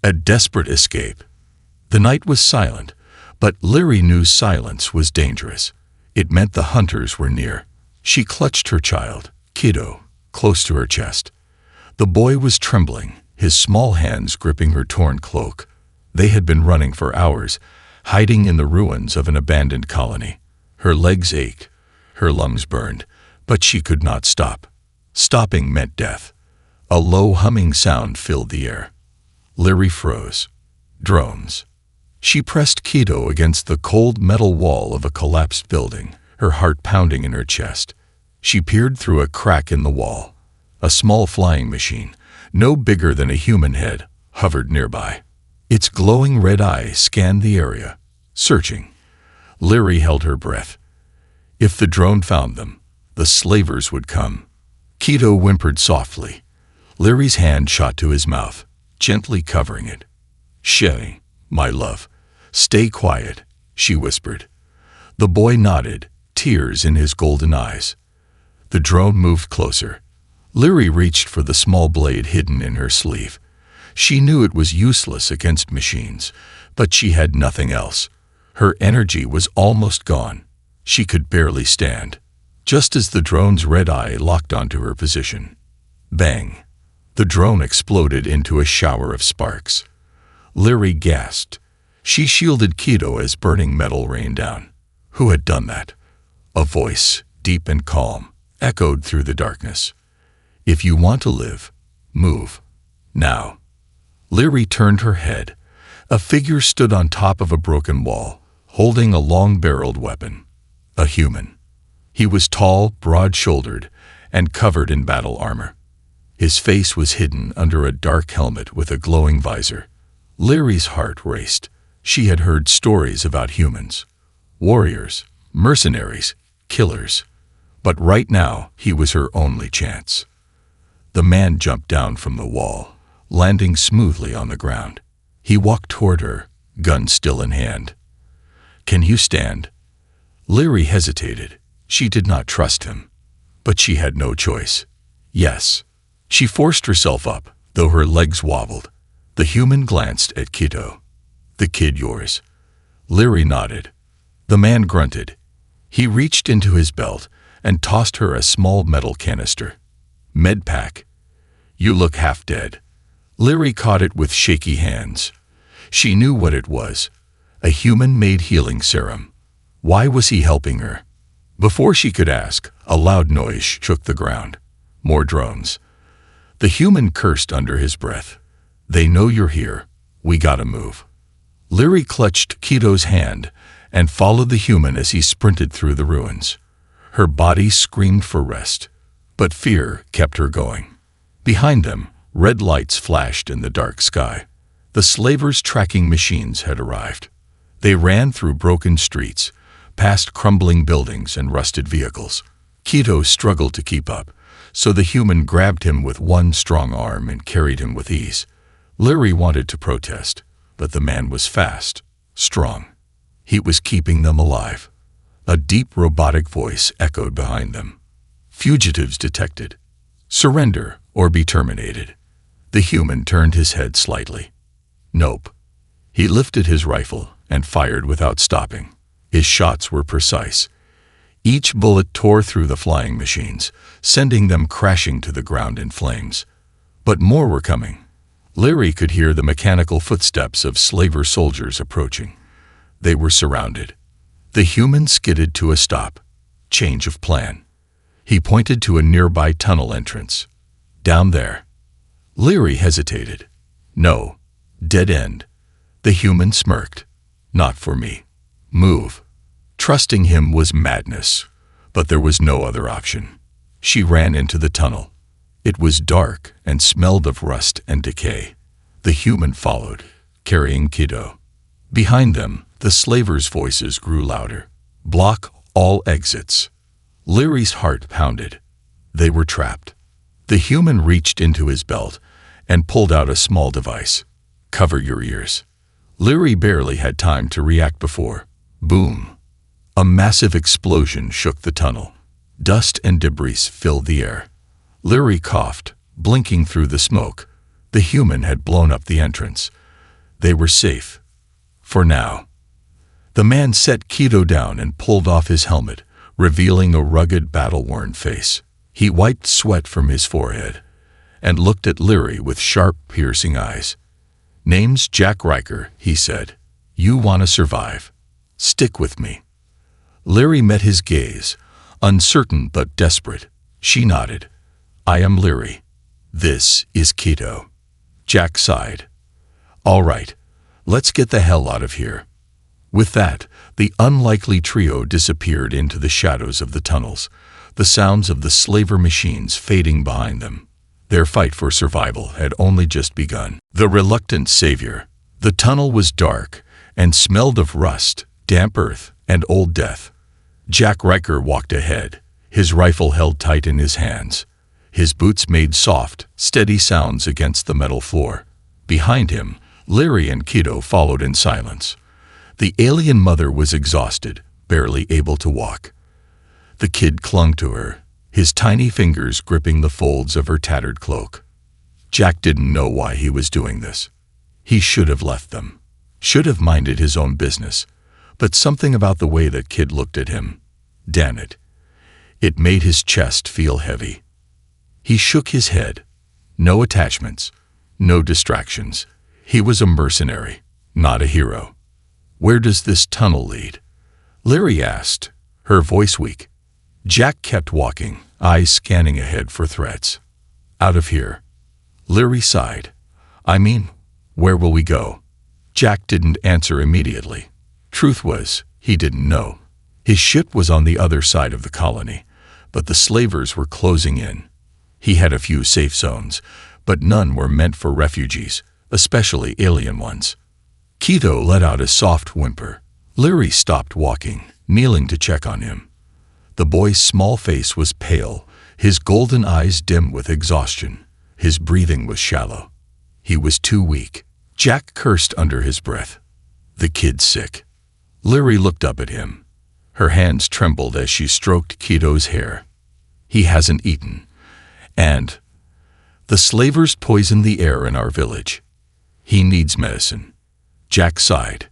A desperate escape. The night was silent, but Leary knew silence was dangerous. It meant the hunters were near. She clutched her child, Kiddo, close to her chest. The boy was trembling, his small hands gripping her torn cloak. They had been running for hours, hiding in the ruins of an abandoned colony. Her legs ached, her lungs burned, but she could not stop. Stopping meant death. A low humming sound filled the air. Leary froze. Drones. She pressed Kiddo against the cold metal wall of a collapsed building, her heart pounding in her chest. She peered through a crack in the wall. A small flying machine, no bigger than a human head, hovered nearby. Its glowing red eye scanned the area, searching. Leary held her breath. If the drone found them, the slavers would come. Kiddo whimpered softly. Leary's hand shot to his mouth, gently covering it. "Shay, my love, stay quiet," she whispered. The boy nodded, tears in his golden eyes. The drone moved closer. Leary reached for the small blade hidden in her sleeve. She knew it was useless against machines, but she had nothing else. Her energy was almost gone. She could barely stand. Just as the drone's red eye locked onto her position. Bang! The drone exploded into a shower of sparks. Leary gasped. She shielded Kiddo as burning metal rained down. Who had done that? A voice, deep and calm, echoed through the darkness. "If you want to live, move. Now." Leary turned her head. A figure stood on top of a broken wall, holding a long-barreled weapon. A human. He was tall, broad-shouldered, and covered in battle armor. His face was hidden under a dark helmet with a glowing visor. Leary's heart raced. She had heard stories about humans. Warriors, mercenaries, killers. But right now, he was her only chance. The man jumped down from the wall, landing smoothly on the ground. He walked toward her, gun still in hand. "Can you stand?" Leary hesitated. She did not trust him. But she had no choice. Yes. She forced herself up, though her legs wobbled. The human glanced at Kiddo. "The kid yours?" Leary nodded. The man grunted. He reached into his belt and tossed her a small metal canister. "Med pack. You look half dead." Leary caught it with shaky hands. She knew what it was. A human-made healing serum. Why was he helping her? Before she could ask, a loud noise shook the ground. More drones. The human cursed under his breath. "They know you're here. We gotta move." Leary clutched Kiddo's hand and followed the human as he sprinted through the ruins. Her body screamed for rest, but fear kept her going. Behind them, red lights flashed in the dark sky. The slavers' tracking machines had arrived. They ran through broken streets, past crumbling buildings and rusted vehicles. Kiddo struggled to keep up, so the human grabbed him with one strong arm and carried him with ease. Leary wanted to protest, but the man was fast, strong. He was keeping them alive. A deep robotic voice echoed behind them. "Fugitives detected. Surrender or be terminated." The human turned his head slightly. "Nope." He lifted his rifle and fired without stopping. His shots were precise. Each bullet tore through the flying machines, sending them crashing to the ground in flames. But more were coming. Leary could hear the mechanical footsteps of slaver soldiers approaching. They were surrounded. The human skidded to a stop. Change of plan. He pointed to a nearby tunnel entrance. "Down there." Leary hesitated. "No. Dead end." The human smirked. "Not for me. Move." Trusting him was madness, but there was no other option. She ran into the tunnel. It was dark and smelled of rust and decay. The human followed, carrying Kiddo. Behind them, the slavers' voices grew louder. "Block all exits." Leary's heart pounded. They were trapped. The human reached into his belt and pulled out a small device. "Cover your ears." Leary barely had time to react before. Boom! A massive explosion shook the tunnel. Dust and debris filled the air. Leary coughed, blinking through the smoke. The human had blown up the entrance, They were safe. For now. The man set Kido down and pulled off his helmet, revealing a rugged, battle-worn face. He wiped sweat from his forehead and looked at Leary with sharp, piercing eyes. "Name's Jack Riker," he said. "You want to survive. Stick with me." Leary met his gaze, uncertain but desperate. She nodded. "I am Leary. This is Kido." Jack sighed. "All right, let's get the hell out of here." With that, the unlikely trio disappeared into the shadows of the tunnels, the sounds of the slaver machines fading behind them. Their fight for survival had only just begun. The reluctant savior. The tunnel was dark and smelled of rust, damp earth, and old death. Jack Riker walked ahead, his rifle held tight in his hands. His boots made soft, steady sounds against the metal floor. Behind him, Leary and Kido followed in silence. The alien mother was exhausted, barely able to walk. The kid clung to her, his tiny fingers gripping the folds of her tattered cloak. Jack didn't know why he was doing this. He should have left them, should have minded his own business, but something about the way the kid looked at him, damn it, it made his chest feel heavy. He shook his head. No attachments, no distractions. He was a mercenary, not a hero. "Where does this tunnel lead?" Leary asked, her voice weak. Jack kept walking, eyes scanning ahead for threats. "Out of here." Leary sighed. "I mean, where will we go?" Jack didn't answer immediately. Truth was, he didn't know. His ship was on the other side of the colony, but the slavers were closing in. He had a few safe zones, but none were meant for refugees, especially alien ones. Kido let out a soft whimper. Leary stopped walking, kneeling to check on him. The boy's small face was pale, his golden eyes dim with exhaustion. His breathing was shallow. He was too weak. Jack cursed under his breath. "The kid's sick." Leary looked up at him. Her hands trembled as she stroked Kido's hair. "He hasn't eaten. And the slavers poisoned the air in our village. He needs medicine." Jack sighed.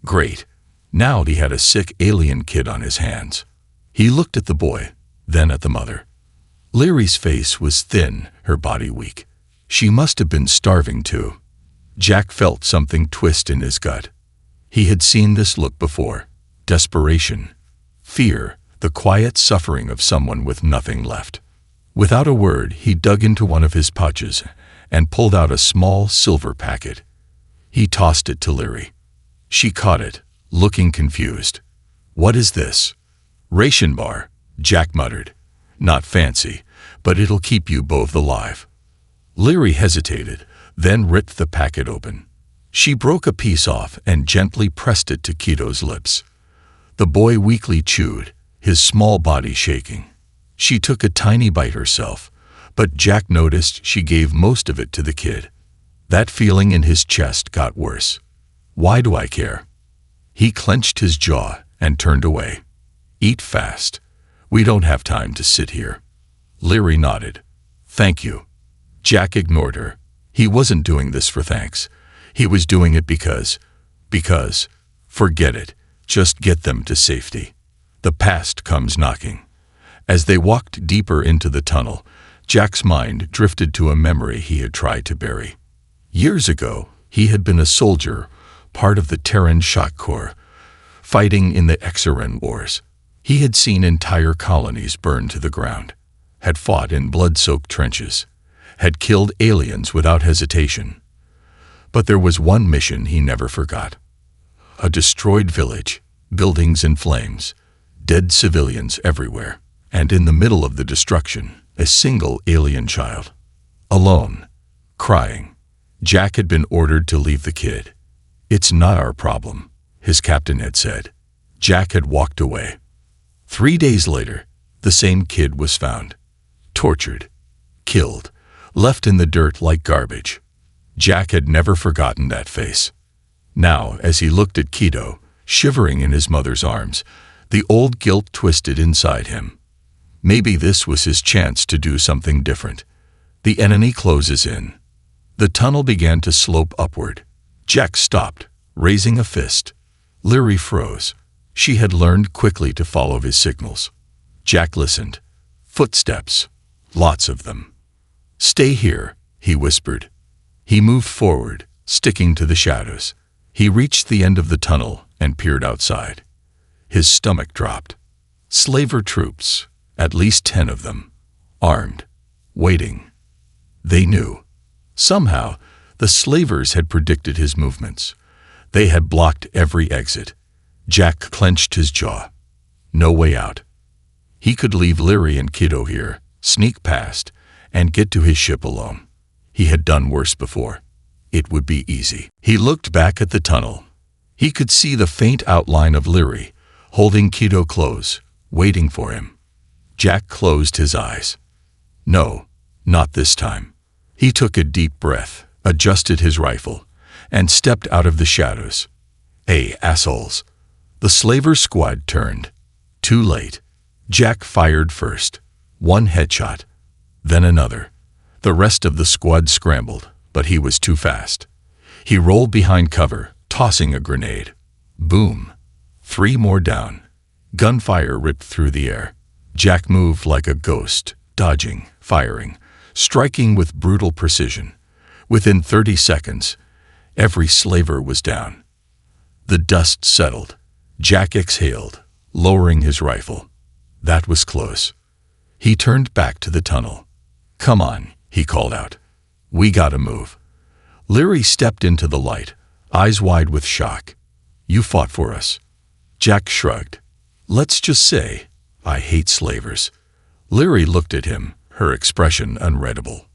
Great. Now he had a sick alien kid on his hands. He looked at the boy, then at the mother. Leary's face was thin, her body weak. She must have been starving too. Jack felt something twist in his gut. He had seen this look before. Desperation. Fear, the quiet suffering of someone with nothing left. Without a word, he dug into one of his pouches and pulled out a small silver packet. He tossed it to Leary. She caught it, looking confused. "What is this?" "Ration bar," Jack muttered. "Not fancy, but it'll keep you both alive." Leary hesitated, then ripped the packet open. She broke a piece off and gently pressed it to Kido's lips. The boy weakly chewed, his small body shaking. She took a tiny bite herself, but Jack noticed she gave most of it to the kid. That feeling in his chest got worse. "Why do I care?" He clenched his jaw and turned away. "Eat fast. We don't have time to sit here." Leary nodded. "Thank you." Jack ignored her. He wasn't doing this for thanks. He was doing it because, forget it, just get them to safety. The past comes knocking. As they walked deeper into the tunnel, Jack's mind drifted to a memory he had tried to bury. Years ago, he had been a soldier, part of the Terran Shock Corps, fighting in the Exaran Wars. He had seen entire colonies burned to the ground, had fought in blood-soaked trenches, had killed aliens without hesitation. But there was one mission he never forgot. A destroyed village, buildings in flames, dead civilians everywhere, and in the middle of the destruction, a single alien child. Alone, crying. Jack had been ordered to leave the kid. "It's not our problem," his captain had said. Jack had walked away. 3 days later, the same kid was found. Tortured, killed, left in the dirt like garbage. Jack had never forgotten that face. Now, as he looked at Kido, shivering in his mother's arms, the old guilt twisted inside him. Maybe this was his chance to do something different. The enemy closes in. The tunnel began to slope upward. Jack stopped, raising a fist. Leary froze. She had learned quickly to follow his signals. Jack listened. Footsteps. Lots of them. "Stay here," he whispered. He moved forward, sticking to the shadows. He reached the end of the tunnel and peered outside. His stomach dropped. Slaver troops, at least 10 of them, armed, waiting. They knew. Somehow, the slavers had predicted his movements. They had blocked every exit. Jack clenched his jaw. No way out. He could leave Leary and Kiddo here, sneak past, and get to his ship alone. He had done worse before. It would be easy. He looked back at the tunnel. He could see the faint outline of Leary, holding Kiddo close, waiting for him. Jack closed his eyes. No, not this time. He took a deep breath, adjusted his rifle, and stepped out of the shadows. "Hey, assholes!" The slaver squad turned. Too late. Jack fired first. One headshot. Then another. The rest of the squad scrambled, but he was too fast. He rolled behind cover, tossing a grenade. Boom. 3 more down. Gunfire ripped through the air. Jack moved like a ghost, dodging, firing, striking with brutal precision. Within 30 seconds, every slaver was down. The dust settled. Jack exhaled, lowering his rifle. That was close. He turned back to the tunnel. "Come on," he called out. "We gotta move." Leary stepped into the light, eyes wide with shock. "You fought for us." Jack shrugged. "Let's just say, I hate slavers." Leary looked at him, her expression unreadable.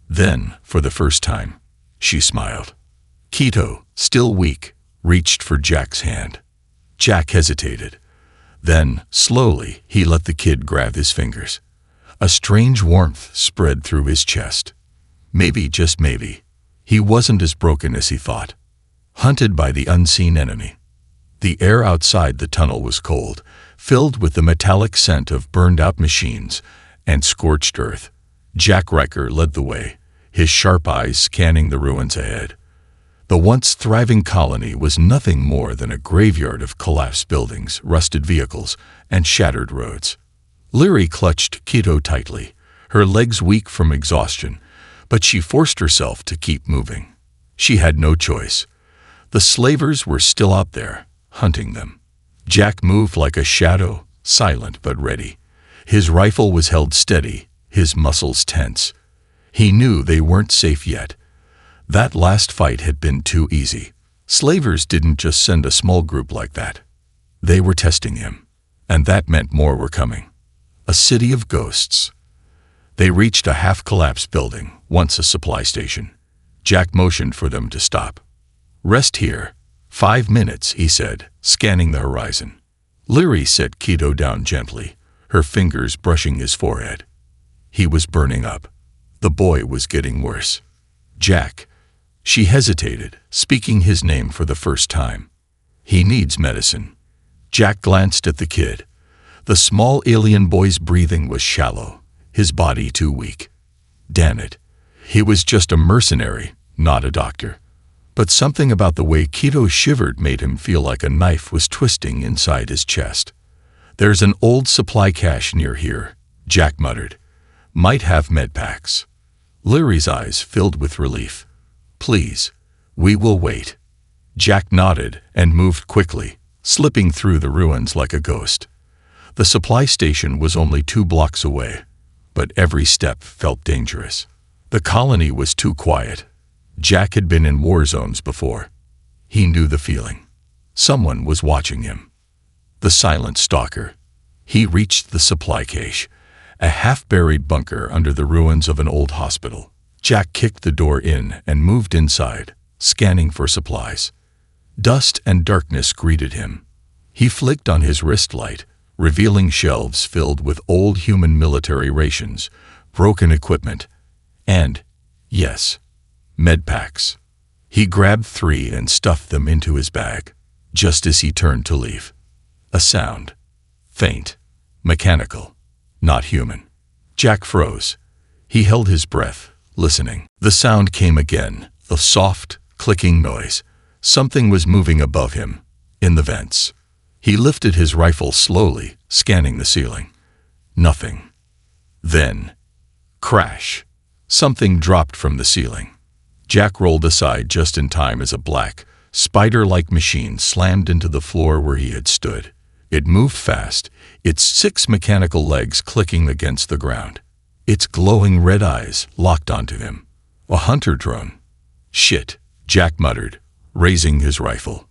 Then, for the first time, she smiled. Kiddo, still weak, reached for Jack's hand. Jack hesitated. Then, slowly, he let the kid grab his fingers. A strange warmth spread through his chest. Maybe, just maybe, he wasn't as broken as he thought. Hunted by the unseen enemy. The air outside the tunnel was cold, filled with the metallic scent of burned-out machines and scorched earth. Jack Riker led the way, his sharp eyes scanning the ruins ahead. The once thriving colony was nothing more than a graveyard of collapsed buildings, rusted vehicles, and shattered roads. Leary clutched Kiddo tightly, her legs weak from exhaustion, but she forced herself to keep moving. She had no choice. The slavers were still out there, hunting them. Jack moved like a shadow, silent but ready. His rifle was held steady, his muscles tense. He knew they weren't safe yet. That last fight had been too easy. Slavers didn't just send a small group like that. They were testing him, and that meant more were coming. A city of ghosts. They reached a half-collapsed building, once a supply station. Jack motioned for them to stop. "Rest here. 5 minutes," he said, scanning the horizon. Leary set Kiddo down gently, her fingers brushing his forehead. He was burning up. The boy was getting worse. "Jack." She hesitated, speaking his name for the first time. "He needs medicine." Jack glanced at the kid. The small alien boy's breathing was shallow, his body too weak. Damn it. He was just a mercenary, not a doctor. But something about the way Kiddo shivered made him feel like a knife was twisting inside his chest. "There's an old supply cache near here," Jack muttered. "Might have med packs." Leary's eyes filled with relief. "Please, we will wait." Jack nodded and moved quickly, slipping through the ruins like a ghost. The supply station was only 2 blocks away, but every step felt dangerous. The colony was too quiet. Jack had been in war zones before. He knew the feeling. Someone was watching him. The silent stalker. He reached the supply cache, a half-buried bunker under the ruins of an old hospital. Jack kicked the door in and moved inside, scanning for supplies. Dust and darkness greeted him. He flicked on his wrist light, revealing shelves filled with old human military rations, broken equipment, and, yes, med packs. He grabbed 3 and stuffed them into his bag, just as he turned to leave. A sound. Faint. Mechanical. Not human. Jack froze. He held his breath, listening. The sound came again, a soft, clicking noise, Something was moving above him, in the vents. He lifted his rifle slowly, scanning the ceiling. Nothing. Then, crash! Something dropped from the ceiling. Jack rolled aside just in time as a black, spider-like machine slammed into the floor where he had stood. It moved fast, its 6 mechanical legs clicking against the ground. Its glowing red eyes locked onto him. A hunter drone. Shit, Jack muttered, raising his rifle.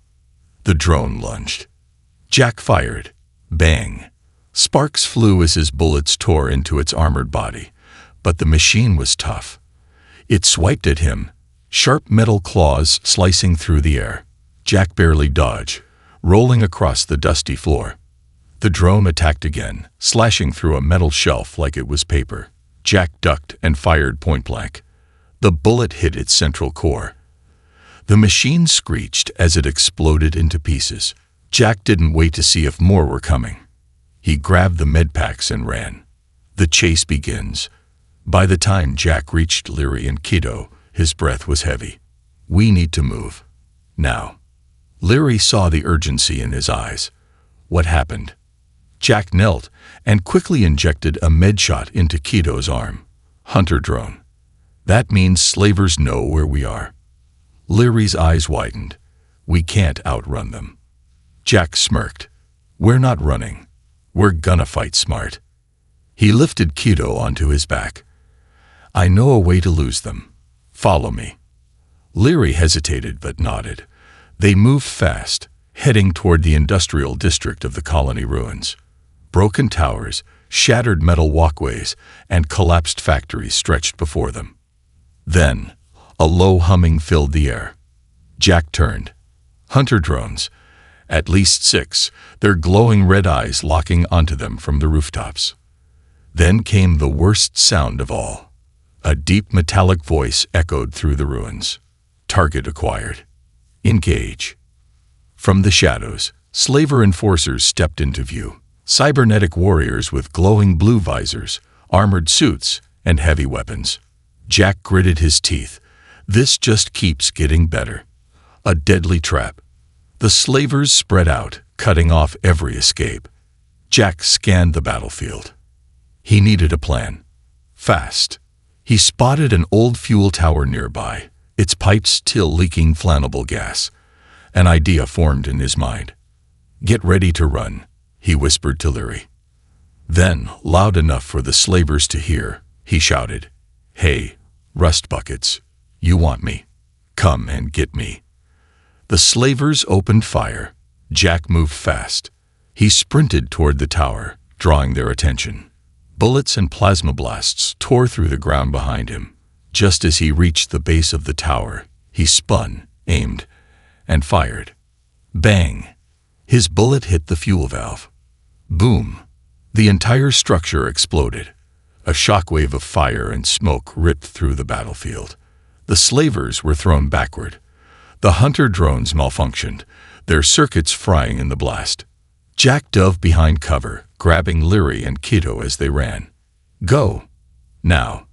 The drone lunged. Jack fired. Bang! Sparks flew as his bullets tore into its armored body, but the machine was tough. It swiped at him, sharp metal claws slicing through the air. Jack barely dodged, rolling across the dusty floor. The drone attacked again, slashing through a metal shelf like it was paper. Jack ducked and fired point-blank. The bullet hit its central core. The machine screeched as it exploded into pieces. Jack didn't wait to see if more were coming. He grabbed the medpacks and ran. The chase begins. By the time Jack reached Leary and Kido, his breath was heavy. We need to move. Now. Leary saw the urgency in his eyes. What happened? Jack knelt and quickly injected a med shot into Kido's arm. Hunter drone. That means slavers know where we are. Leary's eyes widened. We can't outrun them. Jack smirked. We're not running. We're gonna fight smart. He lifted Kido onto his back. I know a way to lose them. Follow me. Leary hesitated but nodded. They moved fast, heading toward the industrial district of the colony ruins. Broken towers, shattered metal walkways, and collapsed factories stretched before them. Then, a low humming filled the air. Jack turned. Hunter drones. At least 6, their glowing red eyes locking onto them from the rooftops. Then came the worst sound of all. A deep metallic voice echoed through the ruins. Target acquired. Engage. From the shadows, slaver enforcers stepped into view. Cybernetic warriors with glowing blue visors, armored suits, and heavy weapons. Jack gritted his teeth. This just keeps getting better. A deadly trap. The slavers spread out, cutting off every escape. Jack scanned the battlefield. He needed a plan. Fast. He spotted an old fuel tower nearby, its pipes still leaking flammable gas. An idea formed in his mind. Get ready to run, he whispered to Leary. Then, loud enough for the slavers to hear, he shouted, Hey, rust buckets, you want me? Come and get me. The slavers opened fire. Jack moved fast. He sprinted toward the tower, drawing their attention. Bullets and plasma blasts tore through the ground behind him. Just as he reached the base of the tower, he spun, aimed, and fired. Bang! His bullet hit the fuel valve. Boom! The entire structure exploded. A shockwave of fire and smoke ripped through the battlefield. The slavers were thrown backward. The hunter drones malfunctioned, their circuits frying in the blast. Jack dove behind cover, grabbing Leary and Kido as they ran. Go! Now!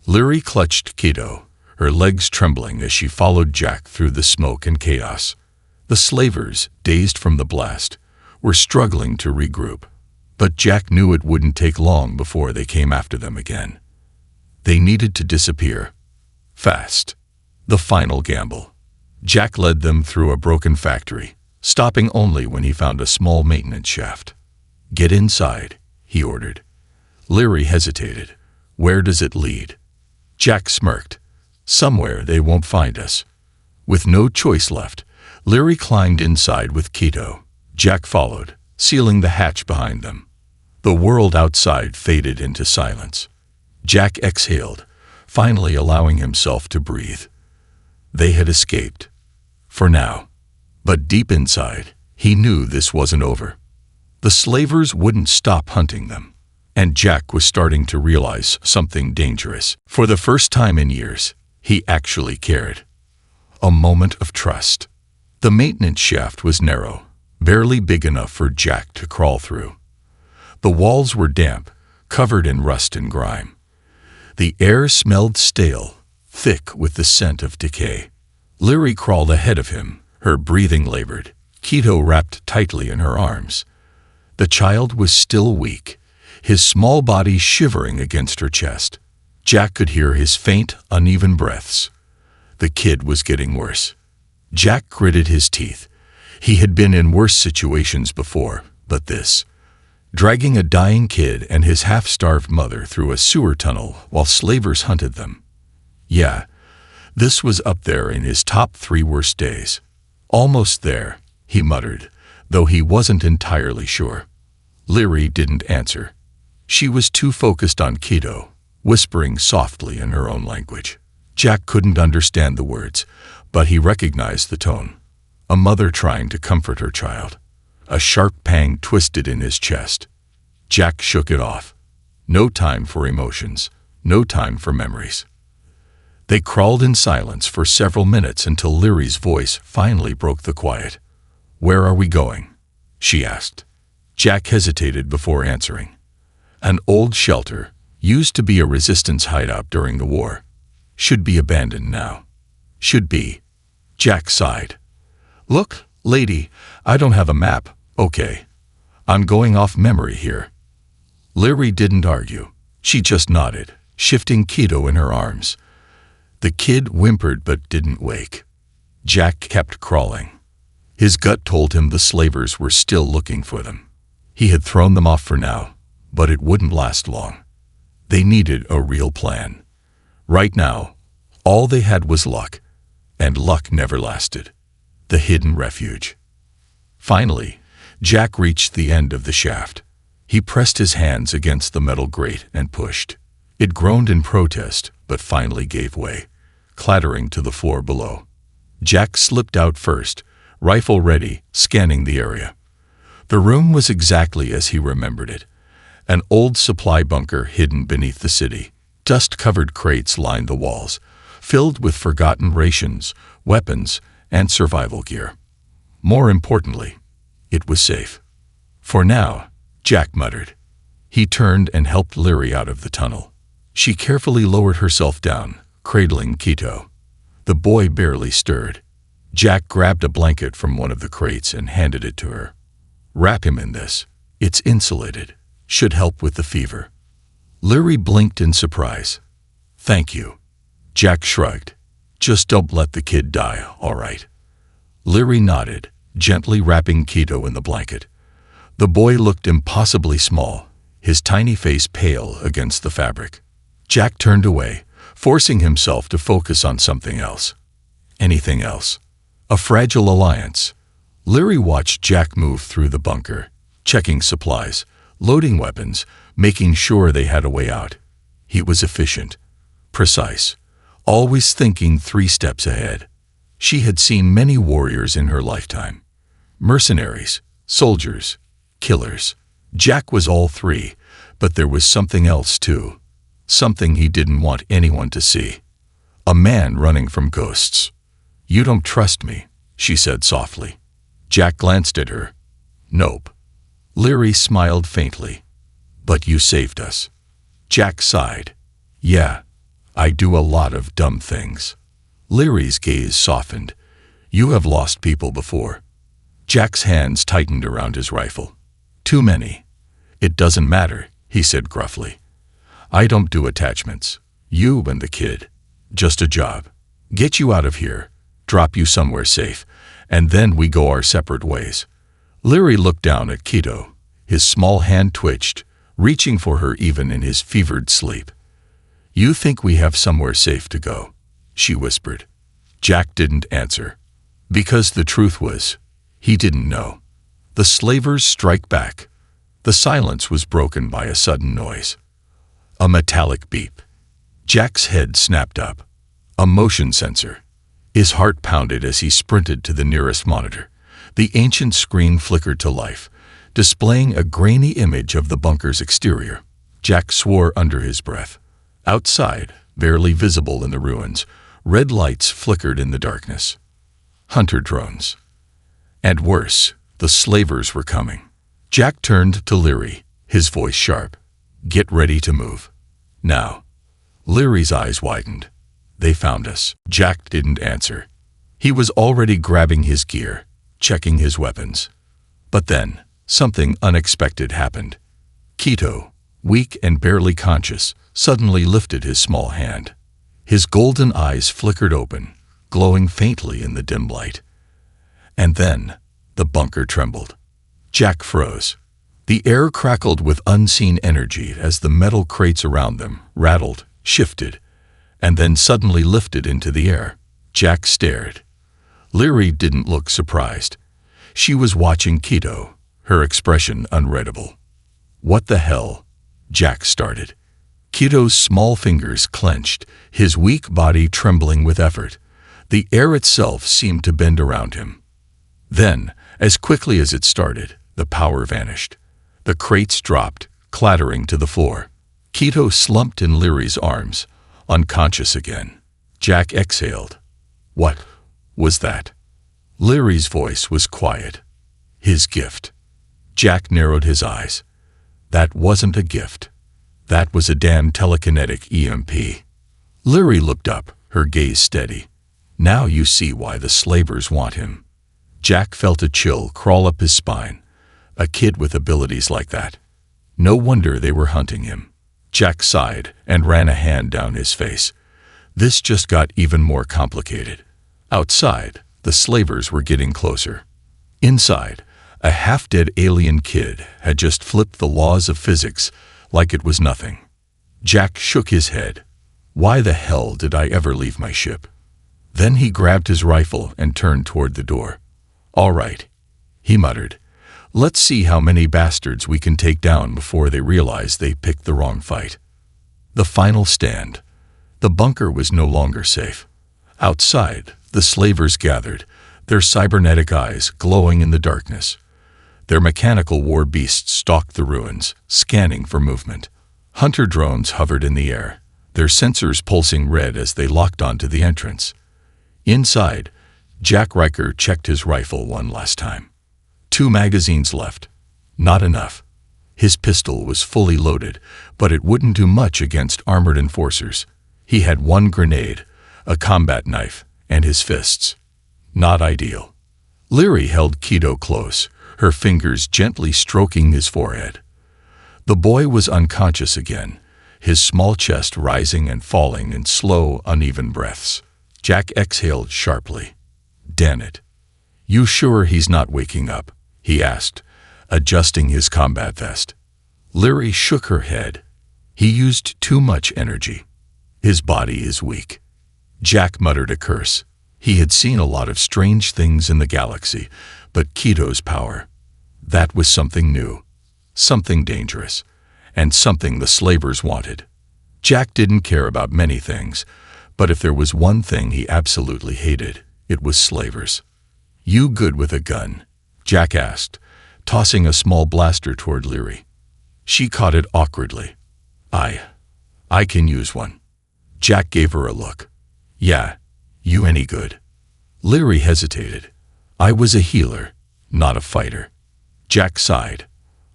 Leary clutched Kido, her legs trembling as she followed Jack through the smoke and chaos. The slavers, dazed from the blast, were struggling to regroup, but Jack knew it wouldn't take long before they came after them again. They needed to disappear. Fast. The final gamble. Jack led them through a broken factory, stopping only when he found a small maintenance shaft. Get inside, he ordered. Leary hesitated. Where does it lead? Jack smirked. Somewhere they won't find us. With no choice left, Leary climbed inside with Kido. Jack followed, sealing the hatch behind them. The world outside faded into silence. Jack exhaled, finally allowing himself to breathe. They had escaped. For now. But deep inside, he knew this wasn't over. The slavers wouldn't stop hunting them. And Jack was starting to realize something dangerous. For the first time in years, he actually cared. A moment of trust. The maintenance shaft was narrow, barely big enough for Jack to crawl through. The walls were damp, covered in rust and grime. The air smelled stale, thick with the scent of decay. Leary crawled ahead of him, Her breathing labored, Keto wrapped tightly in her arms. The child was still weak, his small body shivering against her chest. Jack could hear his faint, uneven breaths. The kid was getting worse. Jack gritted his teeth. He had been in worse situations before, but this, dragging a dying kid and his half-starved mother through a sewer tunnel while slavers hunted them. Yeah, this was up there in his top 3 worst days. Almost there, he muttered, though he wasn't entirely sure. Leary didn't answer. She was too focused on Keto, whispering softly in her own language. Jack couldn't understand the words, but he recognized the tone. A mother trying to comfort her child. A sharp pang twisted in his chest. Jack shook it off. No time for emotions, no time for memories. They crawled in silence for several minutes until Leary's voice finally broke the quiet. "Where are we going?" she asked. Jack hesitated before answering. An old shelter, used to be a resistance hideout during the war. Should be abandoned now. Should be. Jack sighed. "Look, lady, I don't have a map, okay? I'm going off memory here." Leary didn't argue. She just nodded, shifting Keto in her arms. The kid whimpered but didn't wake. Jack kept crawling. His gut told him the slavers were still looking for them. He had thrown them off for now, but it wouldn't last long. They needed a real plan. Right now, all they had was luck, and luck never lasted. The hidden refuge. Finally, Jack reached the end of the shaft. He pressed his hands against the metal grate and pushed. It groaned in protest, but finally gave way, clattering to the floor below. Jack slipped out first, rifle ready, scanning the area. The room was exactly as he remembered it. An old supply bunker hidden beneath the city. Dust-covered crates lined the walls, filled with forgotten rations, weapons, and survival gear. More importantly, it was safe. For now, Jack muttered. He turned and helped Leary out of the tunnel. She carefully lowered herself down, cradling Keto. The boy barely stirred. Jack grabbed a blanket from one of the crates and handed it to her. "Wrap him in this. It's insulated. Should help with the fever." Leary blinked in surprise. "Thank you." Jack shrugged. "Just don't let the kid die, all right?" Leary nodded, gently wrapping Keto in the blanket. The boy looked impossibly small, his tiny face pale against the fabric. Jack turned away, forcing himself to focus on something else. Anything else. A fragile alliance. Leary watched Jack move through the bunker, checking supplies, loading weapons, making sure they had a way out. He was efficient, precise, always thinking 3 steps ahead. She had seen many warriors in her lifetime. Mercenaries, soldiers, killers. Jack was all 3, but there was something else too. Something he didn't want anyone to see. A man running from ghosts. "You don't trust me," she said softly. Jack glanced at her. "Nope." Leary smiled faintly. "But you saved us." Jack sighed. "Yeah, I do a lot of dumb things." Leary's gaze softened. "You have lost people before." Jack's hands tightened around his rifle. "Too many." "It doesn't matter," he said gruffly. "I don't do attachments. You and the kid. Just a job. Get you out of here, drop you somewhere safe, and then we go our separate ways." Leary looked down at Keto. His small hand twitched, reaching for her even in his fevered sleep. "You think we have somewhere safe to go?" she whispered. Jack didn't answer. Because the truth was, he didn't know. The slavers strike back. The silence was broken by a sudden noise. A metallic beep. Jack's head snapped up. A motion sensor. His heart pounded as he sprinted to the nearest monitor. The ancient screen flickered to life, displaying a grainy image of the bunker's exterior. Jack swore under his breath. Outside, barely visible in the ruins, red lights flickered in the darkness. Hunter drones. And worse, the slavers were coming. Jack turned to Leary, his voice sharp. "Get ready to move. Now." Leary's eyes widened. "They found us." Jack didn't answer. He was already grabbing his gear, checking his weapons. But then, something unexpected happened. Keto, weak and barely conscious, suddenly lifted his small hand. His golden eyes flickered open, glowing faintly in the dim light. And then, the bunker trembled. Jack froze. The air crackled with unseen energy as the metal crates around them rattled, shifted, and then suddenly lifted into the air. Jack stared. Leary didn't look surprised. She was watching Keto, her expression unreadable. "What the hell?" Jack started. Keto's small fingers clenched, his weak body trembling with effort. The air itself seemed to bend around him. Then, as quickly as it started, the power vanished. The crates dropped, clattering to the floor. Keto slumped in Leary's arms, unconscious again. Jack exhaled. "What was that?" Leary's voice was quiet. "His gift." Jack narrowed his eyes. "That wasn't a gift. That was a damn telekinetic EMP." Leary looked up, her gaze steady. "Now you see why the slavers want him." Jack felt a chill crawl up his spine. A kid with abilities like that. No wonder they were hunting him. Jack sighed and ran a hand down his face. This just got even more complicated. Outside, the slavers were getting closer. Inside, a half-dead alien kid had just flipped the laws of physics like it was nothing. Jack shook his head. Why the hell did I ever leave my ship? Then he grabbed his rifle and turned toward the door. "All right," he muttered. "Let's see how many bastards we can take down before they realize they picked the wrong fight." The final stand. The bunker was no longer safe. Outside, the slavers gathered, their cybernetic eyes glowing in the darkness. Their mechanical war beasts stalked the ruins, scanning for movement. Hunter drones hovered in the air, their sensors pulsing red as they locked onto the entrance. Inside, Jack Riker checked his rifle one last time. 2 magazines left. Not enough. His pistol was fully loaded, but it wouldn't do much against armored enforcers. He had 1 grenade, a combat knife, and his fists. Not ideal. Leary held Keto close, her fingers gently stroking his forehead. The boy was unconscious again, his small chest rising and falling in slow, uneven breaths. Jack exhaled sharply. "Damn it. You sure he's not waking up?" he asked, adjusting his combat vest. Leary shook her head. "He used too much energy. His body is weak." Jack muttered a curse. He had seen a lot of strange things in the galaxy, but Keto's power, that was something new, something dangerous, and something the slavers wanted. Jack didn't care about many things, but if there was one thing he absolutely hated, it was slavers. "You good with a gun?" Jack asked, tossing a small blaster toward Leary. She caught it awkwardly. I can use one." Jack gave her a look. "Yeah, you any good?" Leary hesitated. "I was a healer, not a fighter." Jack sighed.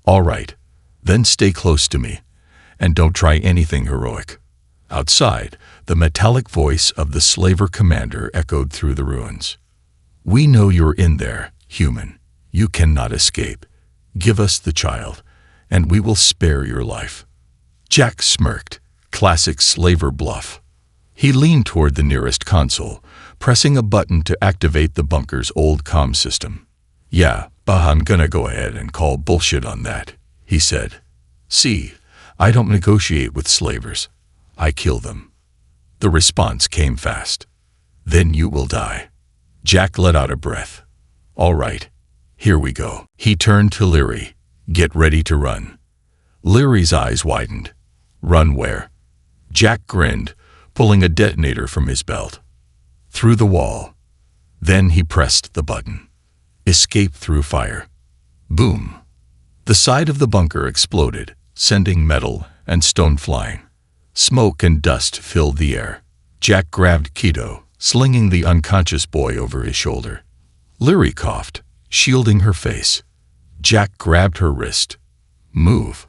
"All right, then stay close to me, and don't try anything heroic." Outside, the metallic voice of the slaver commander echoed through the ruins. "We know you're in there, human. You cannot escape. Give us the child, and we will spare your life." Jack smirked. Classic slaver bluff. He leaned toward the nearest console, pressing a button to activate the bunker's old comm system. "Yeah, but I'm gonna go ahead and call bullshit on that," he said. "See, I don't negotiate with slavers. I kill them." The response came fast. "Then you will die." Jack let out a breath. "All right, here we go." He turned to Leary. "Get ready to run." Leary's eyes widened. "Run where?" Jack grinned, pulling a detonator from his belt. "Through the wall." Then he pressed the button. "Escape through fire." Boom. The side of the bunker exploded, sending metal and stone flying. Smoke and dust filled the air. Jack grabbed Keto, slinging the unconscious boy over his shoulder. Leary coughed, shielding her face. Jack grabbed her wrist. "Move."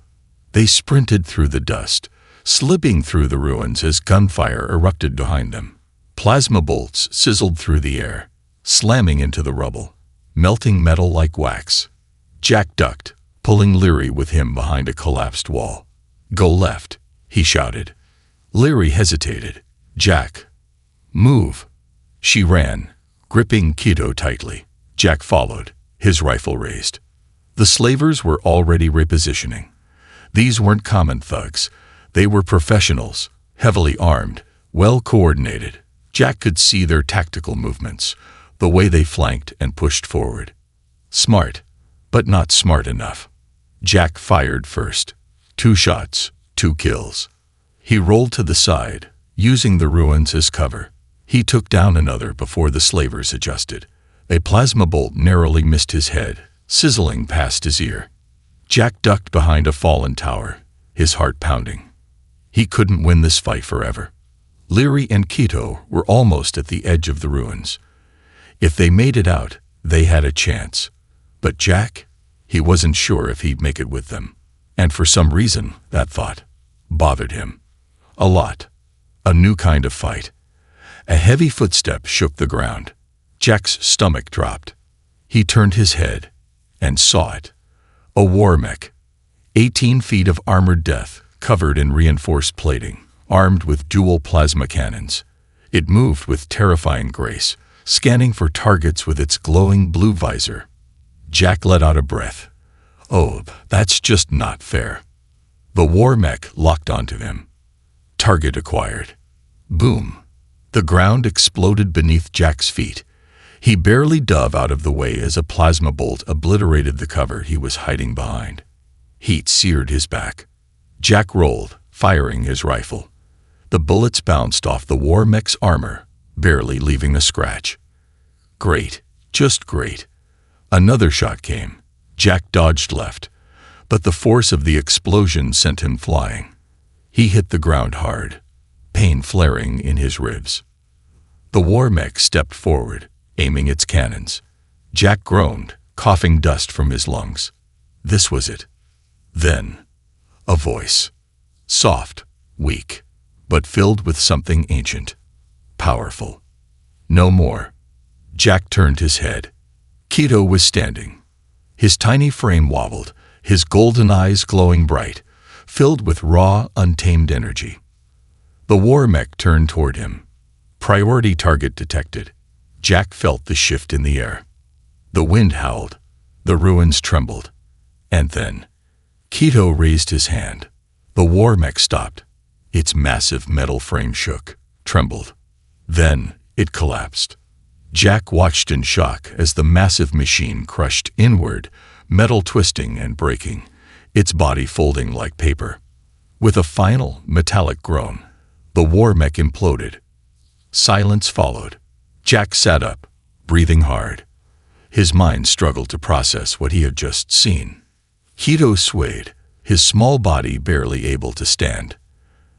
They sprinted through the dust, slipping through the ruins as gunfire erupted behind them. Plasma bolts sizzled through the air. slamming into the rubble, melting metal like wax. Jack ducked, pulling Leary with him behind a collapsed wall. "Go left," he shouted. Leary hesitated. "Jack, move." She ran, gripping Keto tightly. Jack followed, his rifle raised. The slavers were already repositioning. These weren't common thugs. They were professionals, heavily armed, well coordinated. Jack could see their tactical movements, the way they flanked and pushed forward. Smart, but not smart enough. Jack fired first. 2 shots, 2 kills. He rolled to the side, using the ruins as cover. He took down another before the slavers adjusted. A plasma bolt narrowly missed his head, sizzling past his ear. Jack ducked behind a fallen tower, his heart pounding. He couldn't win this fight forever. Leary and Keto were almost at the edge of the ruins. If they made it out, they had a chance. But Jack, he wasn't sure if he'd make it with them. And for some reason, that thought bothered him. A lot. A new kind of fight. A heavy footstep shook the ground. Jack's stomach dropped. He turned his head and saw it. A war mech. 18 feet of armored death, covered in reinforced plating, armed with dual plasma cannons. It moved with terrifying grace, scanning for targets with its glowing blue visor. Jack let out a breath. Oh, that's just not fair. The war mech locked onto him. Target acquired. Boom. The ground exploded beneath Jack's feet. He barely dove out of the way as a plasma bolt obliterated the cover he was hiding behind. Heat seared his back. Jack rolled, firing his rifle. The bullets bounced off the war mech's armor, barely leaving a scratch. Great, just great. Another shot came. Jack dodged left, but the force of the explosion sent him flying. He hit the ground hard, pain flaring in his ribs. The war mech stepped forward, aiming its cannons. Jack groaned, coughing dust from his lungs. This was it. Then, a voice. Soft, weak, but filled with something ancient. Powerful. No more. Jack turned his head. Keto was standing. His tiny frame wobbled, his golden eyes glowing bright, filled with raw, untamed energy. The war mech turned toward him. Priority target detected. Jack felt the shift in the air. The wind howled. The ruins trembled. And then, Keto raised his hand. The war mech stopped. Its massive metal frame shook, trembled. Then, it collapsed. Jack watched in shock as the massive machine crushed inward, metal twisting and breaking, its body folding like paper. With a final, metallic groan, the war mech imploded. Silence followed. Jack sat up, breathing hard. His mind struggled to process what he had just seen. Keto swayed, his small body barely able to stand.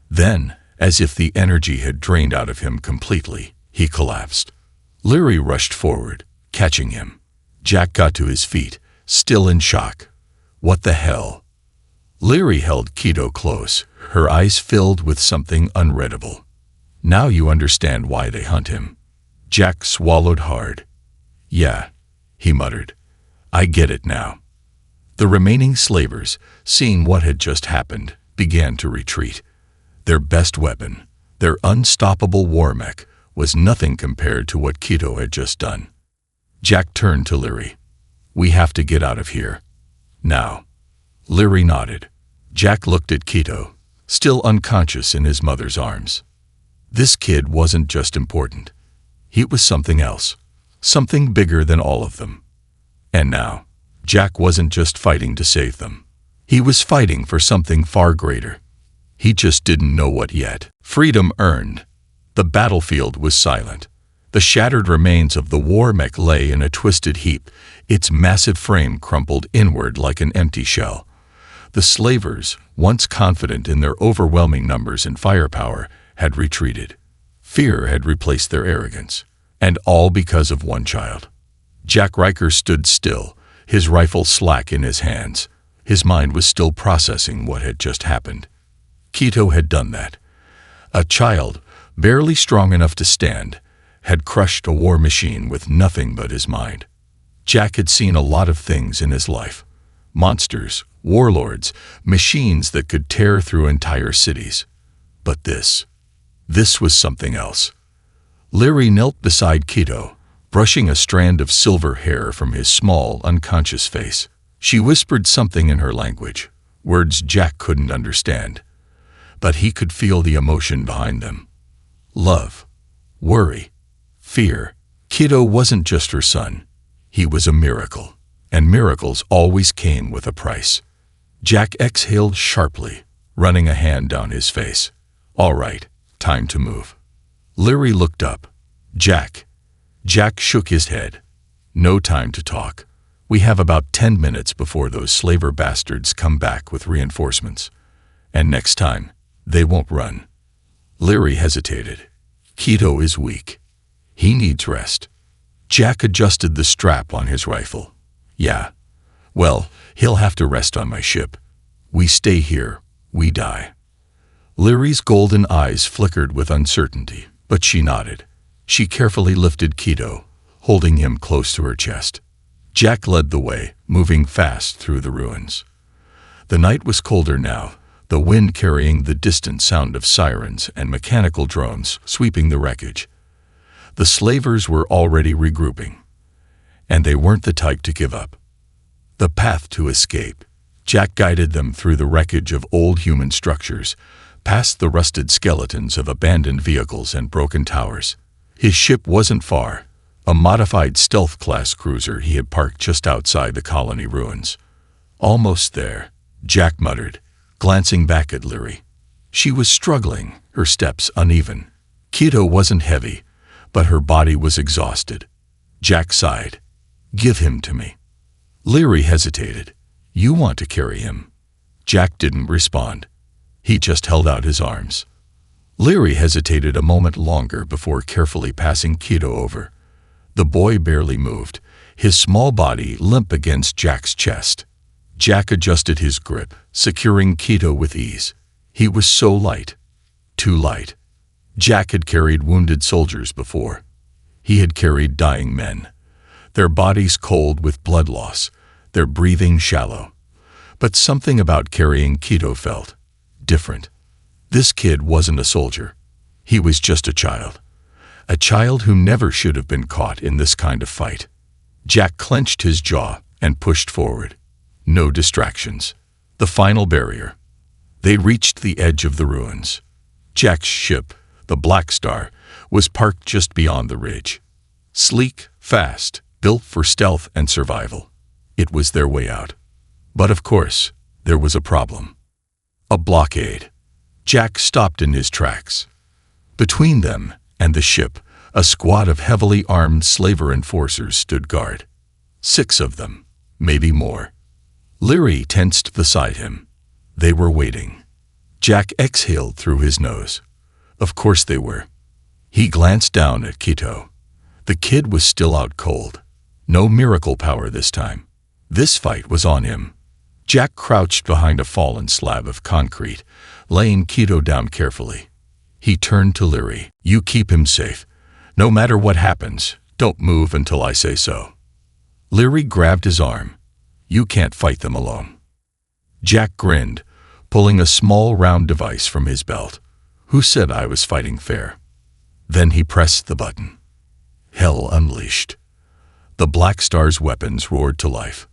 Then, as if the energy had drained out of him completely, he collapsed. Leary rushed forward, catching him. Jack got to his feet, still in shock. What the hell? Leary held Keto close, her eyes filled with something unreadable. Now you understand why they hunt him. Jack swallowed hard. Yeah, he muttered. I get it now. The remaining slavers, seeing what had just happened, began to retreat. Their best weapon, their unstoppable war mech, was nothing compared to what Keto had just done. Jack turned to Leary. We have to get out of here. Now. Leary nodded. Jack looked at Keto, still unconscious in his mother's arms. This kid wasn't just important. He was something else, something bigger than all of them. And now, Jack wasn't just fighting to save them. He was fighting for something far greater. He just didn't know what yet. Freedom earned. The battlefield was silent. The shattered remains of the war mech lay in a twisted heap, its massive frame crumpled inward like an empty shell. The slavers, once confident in their overwhelming numbers and firepower, had retreated. Fear had replaced their arrogance. And all because of one child. Jack Riker stood still, his rifle slack in his hands. His mind was still processing what had just happened. Keto had done that. A child, barely strong enough to stand, had crushed a war machine with nothing but his mind. Jack had seen a lot of things in his life. Monsters, warlords, machines that could tear through entire cities. But this was something else. Leary knelt beside Keto, brushing a strand of silver hair from his small, unconscious face. She whispered something in her language, words Jack couldn't understand. But he could feel the emotion behind them. Love, worry, fear. Keto wasn't just her son. He was a miracle, and miracles always came with a price. Jack exhaled sharply, running a hand down his face. All right, time to move. Leary looked up. Jack. Jack shook his head. No time to talk. We have about 10 minutes before those slaver bastards come back with reinforcements. And next time, they won't run. Leary hesitated. Keto is weak. He needs rest. Jack adjusted the strap on his rifle. Yeah. Well, he'll have to rest on my ship. We stay here, we die. Leary's golden eyes flickered with uncertainty, but she nodded. She carefully lifted Keto, holding him close to her chest. Jack led the way, moving fast through the ruins. The night was colder now, the wind carrying the distant sound of sirens and mechanical drones sweeping the wreckage. The slavers were already regrouping, and they weren't the type to give up. The path to escape. Jack guided them through the wreckage of old human structures, past the rusted skeletons of abandoned vehicles and broken towers. His ship wasn't far, a modified stealth-class cruiser he had parked just outside the colony ruins. Almost there, Jack muttered, glancing back at Leary. She was struggling, her steps uneven. Keto wasn't heavy, but her body was exhausted. Jack sighed. Give him to me. Leary hesitated. You want to carry him? Jack didn't respond. He just held out his arms. Leary hesitated a moment longer before carefully passing Keto over. The boy barely moved, his small body limp against Jack's chest. Jack adjusted his grip, securing Keto with ease. He was so light. Too light. Jack had carried wounded soldiers before. He had carried dying men, their bodies cold with blood loss, their breathing shallow. But something about carrying Keto felt different. This kid wasn't a soldier. He was just a child who never should have been caught in this kind of fight. Jack clenched his jaw and pushed forward. No distractions. The final barrier. They reached the edge of the ruins. Jack's ship, the Black Star, was parked just beyond the ridge. Sleek, fast, built for stealth and survival. It was their way out. But of course, there was a problem. A blockade. Jack stopped in his tracks. Between them and the ship, a squad of heavily armed slaver enforcers stood guard. 6 of them, maybe more. Leary tensed beside him. They were waiting. Jack exhaled through his nose. Of course they were. He glanced down at Keto. The kid was still out cold. No miracle power this time. This fight was on him. Jack crouched behind a fallen slab of concrete, laying Keto down carefully. He turned to Leary. You keep him safe. No matter what happens, don't move until I say so. Leary grabbed his arm. You can't fight them alone. Jack grinned, pulling a small round device from his belt. Who said I was fighting fair? Then he pressed the button. Hell unleashed. The Black Star's weapons roared to life.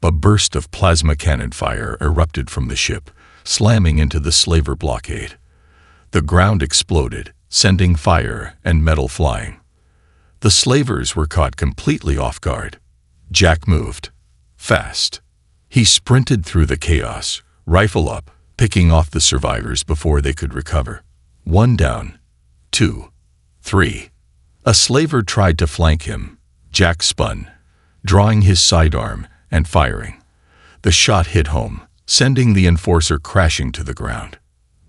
A burst of plasma cannon fire erupted from the ship, slamming into the slaver blockade. The ground exploded, sending fire and metal flying. The slavers were caught completely off guard. Jack moved. Fast. He sprinted through the chaos, rifle up, picking off the survivors before they could recover. 1 down. 2. 3. A slaver tried to flank him. Jack spun, drawing his sidearm and firing. The shot hit home, sending the enforcer crashing to the ground.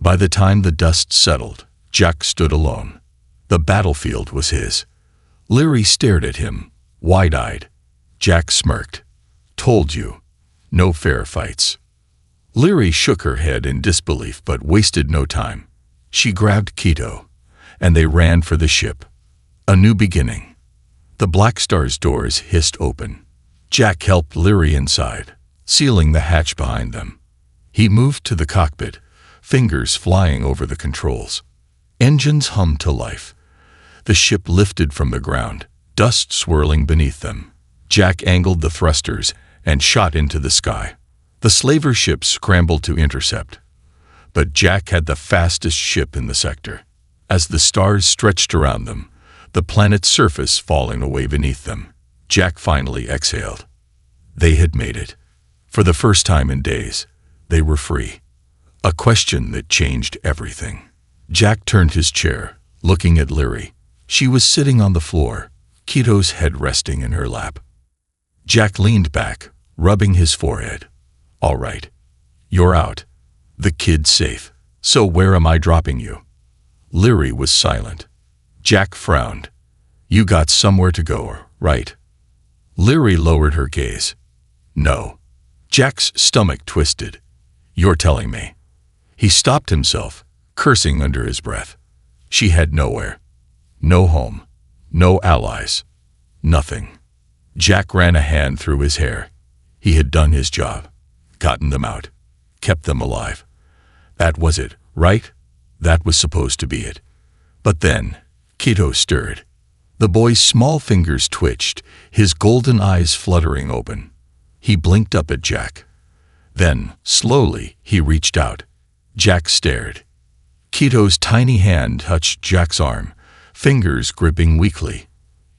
By the time the dust settled, Jack stood alone. The battlefield was his. Leary stared at him, wide-eyed. Jack smirked. Told you. No fair fights. Leary shook her head in disbelief but wasted no time. She grabbed Keto, and they ran for the ship. A new beginning. The Black Star's doors hissed open. Jack helped Leary inside, sealing the hatch behind them. He moved to the cockpit, fingers flying over the controls. Engines hummed to life. The ship lifted from the ground, dust swirling beneath them. Jack angled the thrusters and shot into the sky. The slaver ships scrambled to intercept. But Jack had the fastest ship in the sector. As the stars stretched around them, the planet's surface falling away beneath them, Jack finally exhaled. They had made it. For the first time in days, they were free. A question that changed everything. Jack turned his chair, looking at Leary. She was sitting on the floor, Keto's head resting in her lap. Jack leaned back, rubbing his forehead. "All right. You're out. The kid's safe. So where am I dropping you?" Leary was silent. Jack frowned. "You got somewhere to go, right?" Leary lowered her gaze. "No." Jack's stomach twisted. "You're telling me." He stopped himself, cursing under his breath. She had nowhere. No home. No allies. Nothing. Jack ran a hand through his hair. He had done his job. Gotten them out. Kept them alive. That was it, right? That was supposed to be it. But then, Keto stirred. The boy's small fingers twitched, his golden eyes fluttering open. He blinked up at Jack. Then, slowly, he reached out. Jack stared. Keto's tiny hand touched Jack's arm, fingers gripping weakly.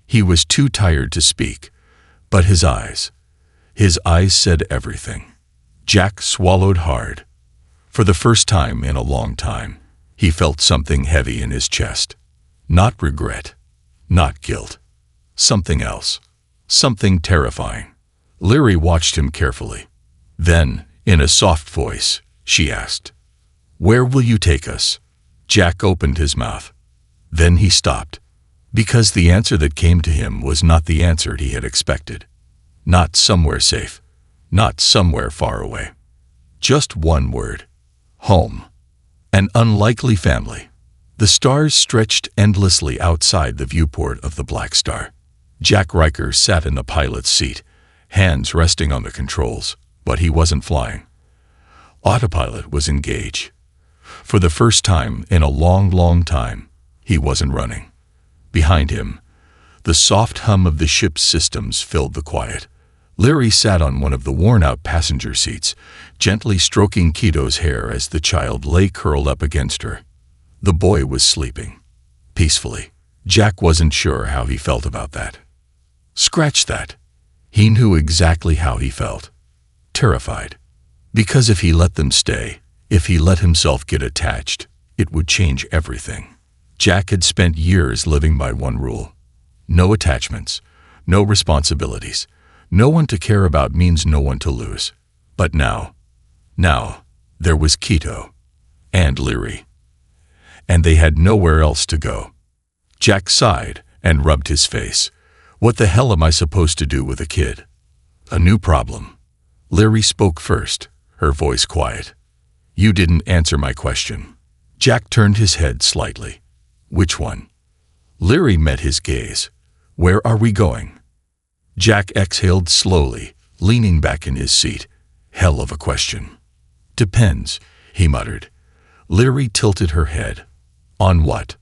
He was too tired to speak, but his eyes said everything. Jack swallowed hard. For the first time in a long time, he felt something heavy in his chest. Not regret, not guilt. Something else. Something terrifying. Leary watched him carefully. Then, in a soft voice, she asked, "Where will you take us?" Jack opened his mouth. Then he stopped, because the answer that came to him was not the answer he had expected. Not somewhere safe, not somewhere far away. Just one word. Home. An unlikely family. The stars stretched endlessly outside the viewport of the Black Star. Jack Riker sat in the pilot's seat, hands resting on the controls, but he wasn't flying. Autopilot was engaged. For the first time in a long, long time, he wasn't running. Behind him, the soft hum of the ship's systems filled the quiet. Leary sat on one of the worn-out passenger seats, gently stroking Keto's hair as the child lay curled up against her. The boy was sleeping. Peacefully. Jack wasn't sure how he felt about that. Scratch that. He knew exactly how he felt. Terrified. Because if he let them stay, if he let himself get attached, it would change everything. Jack had spent years living by one rule. No attachments, no responsibilities. No one to care about means no one to lose. But now, there was Keto and Leary. And they had nowhere else to go. Jack sighed and rubbed his face. What the hell am I supposed to do with a kid? A new problem. Leary spoke first, her voice quiet. You didn't answer my question. Jack turned his head slightly. Which one? Leary met his gaze. Where are we going? Jack exhaled slowly, leaning back in his seat. Hell of a question. Depends, he muttered. Leary tilted her head. On what?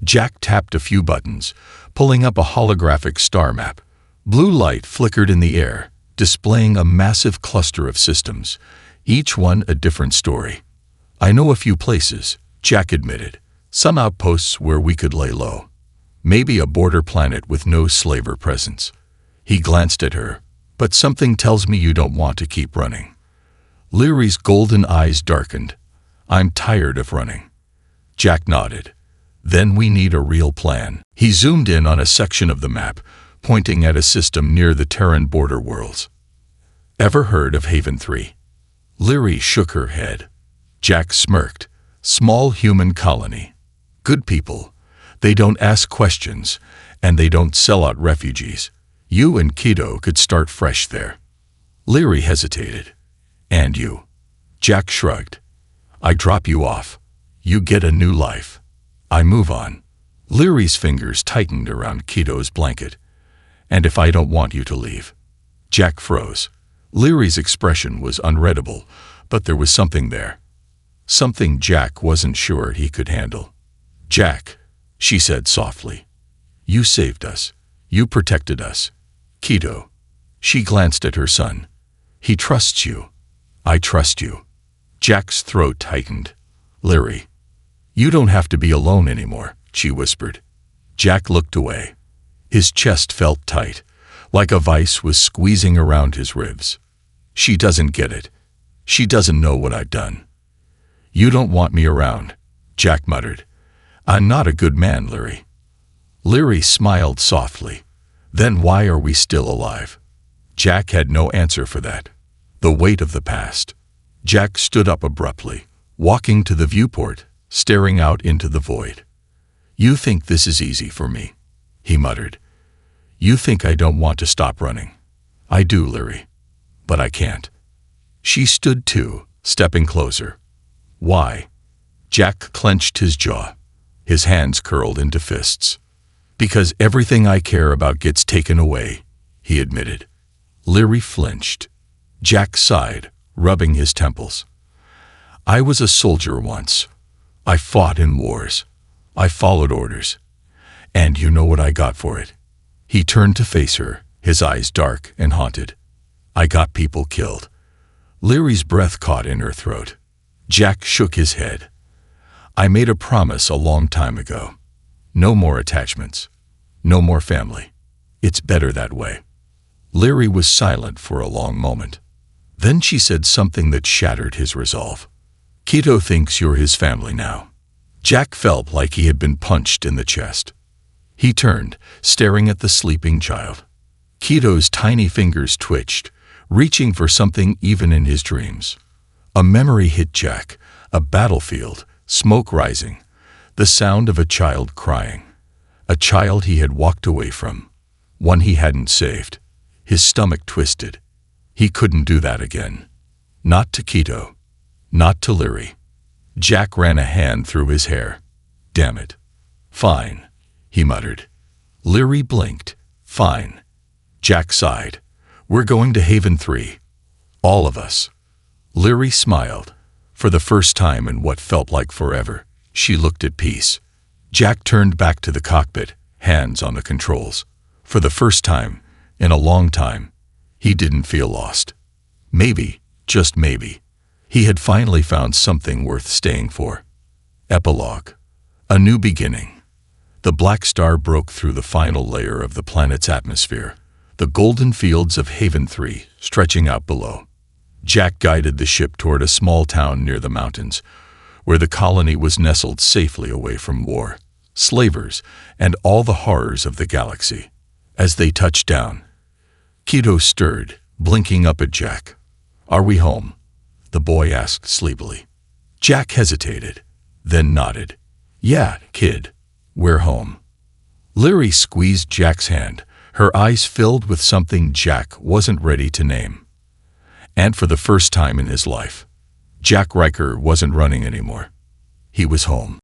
Jack tapped a few buttons, pulling up a holographic star map. Blue light flickered in the air, displaying a massive cluster of systems, each one a different story. I know a few places, Jack admitted. Some outposts where we could lay low. Maybe a border planet with no slaver presence. He glanced at her. But something tells me you don't want to keep running. Leary's golden eyes darkened. I'm tired of running. Jack nodded. Then we need a real plan. He zoomed in on a section of the map, pointing at a system near the Terran border worlds. Ever heard of Haven 3? Leary shook her head. Jack smirked. Small human colony. Good people. They don't ask questions, and they don't sell out refugees. You and Keto could start fresh there. Leary hesitated. And you? Jack shrugged. I drop you off. You get a new life. I move on. Leary's fingers tightened around Keto's blanket. And if I don't want you to leave? Jack froze. Leary's expression was unreadable, but there was something there. Something Jack wasn't sure he could handle. Jack, she said softly. You saved us. You protected us. Keto. She glanced at her son. He trusts you. I trust you. Jack's throat tightened. Leary. You don't have to be alone anymore, she whispered. Jack looked away. His chest felt tight, like a vice was squeezing around his ribs. She doesn't get it. She doesn't know what I've done. You don't want me around, Jack muttered. I'm not a good man, Leary. Leary smiled softly. Then why are we still alive? Jack had no answer for that. The weight of the past. Jack stood up abruptly, walking to the viewport, staring out into the void. You think this is easy for me, he muttered. You think I don't want to stop running. I do, Leary. But I can't. She stood too, stepping closer. Why? Jack clenched his jaw. His hands curled into fists. Because everything I care about gets taken away, he admitted. Leary flinched. Jack sighed, rubbing his temples. I was a soldier once. I fought in wars. I followed orders. And you know what I got for it? He turned to face her, his eyes dark and haunted. I got people killed. Leary's breath caught in her throat. Jack shook his head. I made a promise a long time ago. No more attachments. No more family. It's better that way. Leary was silent for a long moment. Then she said something that shattered his resolve. Keto thinks you're his family now. Jack felt like he had been punched in the chest. He turned, staring at the sleeping child. Keto's tiny fingers twitched, reaching for something even in his dreams. A memory hit Jack, a battlefield, smoke rising, the sound of a child crying. A child he had walked away from, one he hadn't saved. His stomach twisted. He couldn't do that again. Not to Keto. Not to Leary. Jack ran a hand through his hair. Damn it. Fine, he muttered. Leary blinked. Fine. Jack sighed. We're going to Haven 3. All of us. Leary smiled. For the first time in what felt like forever, she looked at peace. Jack turned back to the cockpit, hands on the controls. For the first time, in a long time, he didn't feel lost. Maybe, just maybe, he had finally found something worth staying for. Epilogue. A new beginning. The black star broke through the final layer of the planet's atmosphere, the golden fields of Haven 3 stretching out below. Jack guided the ship toward a small town near the mountains, where the colony was nestled safely away from war, slavers, and all the horrors of the galaxy. As they touched down, Keto stirred, blinking up at Jack. Are we home? The boy asked sleepily. Jack hesitated, then nodded. Yeah, kid, we're home. Leary squeezed Jack's hand, her eyes filled with something Jack wasn't ready to name. And for the first time in his life, Jack Riker wasn't running anymore. He was home.